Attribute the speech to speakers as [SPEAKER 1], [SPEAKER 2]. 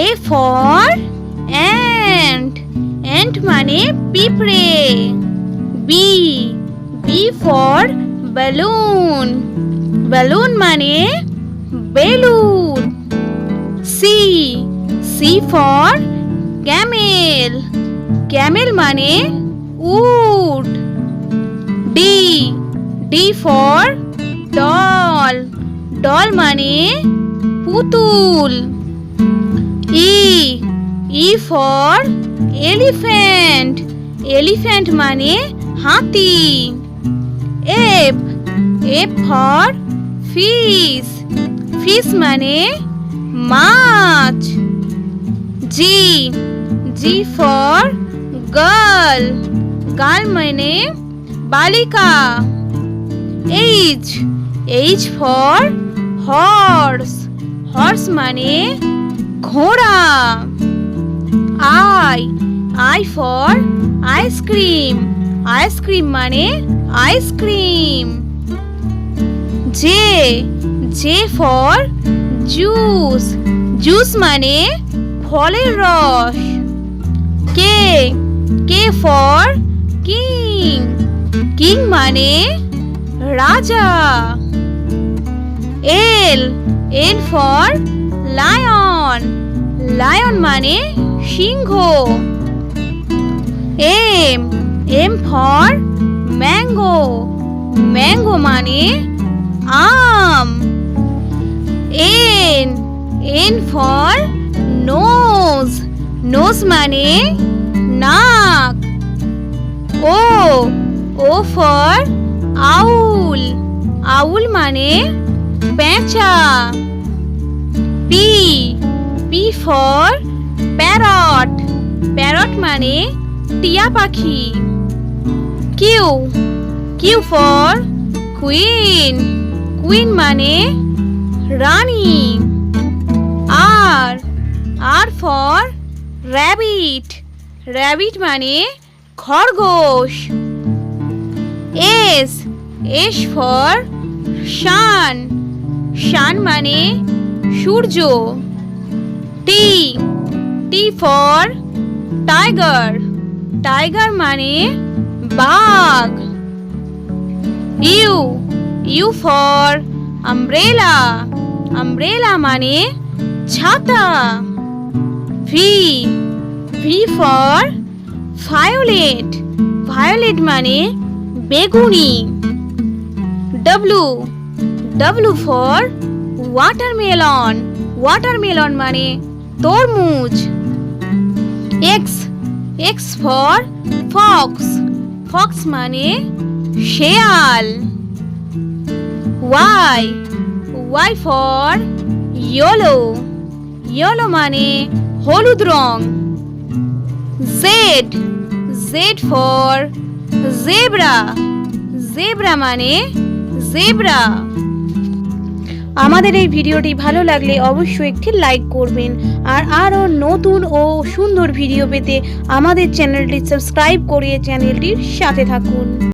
[SPEAKER 1] A for ant. Ant মানে পিঁপড়ে। B for balloon. Balloon মানে balloon. C for camel. Camel মানে উট। D for doll. Doll মানে পুতুল। E for elephant. Elephant মানে হাতি। F for fish. Fish মানে মাছ। G for girl. Girl মানে বালিকা। H for horse. Horse মানে ঘোড়া। I for ice cream. Ice cream মানে ice cream. J for juice. Juice মানে ফলের রস। K for king. King মানে রাজা। L for lion. Lion মানে সিংহ। M for mango. Mango মানে আম। N for nose. Nose মানে নাক। O for owl. Owl মানে পেঁচা। P for parrot. Parrot মানে টিয়া পাখি। Q for queen. Queen মানে রানী। R for rabbit. Rabbit মানে খরগোশ। S for sun. Sun মানে সূর্য। T for tiger. Tiger মানে বাঘ। U for umbrella. Umbrella মানে ছাতা। V for violet. Violet মানে বেগুনি। W for watermelon. Watermelon মানে তরমুজ। X for fox. Fox মানে শেয়াল। Y for yellow. Yellow মানে হলুদ রং। Z for zebra. Zebra মানে জেব্রা। আমাদের এই ভিডিওটি ভালো লাগলে অবশ্যই একটি লাইক করবেন। আর আরও নতুন ও সুন্দর ভিডিও পেতে আমাদের চ্যানেলটি সাবস্ক্রাইব করে চ্যানেলটির সাথে থাকুন।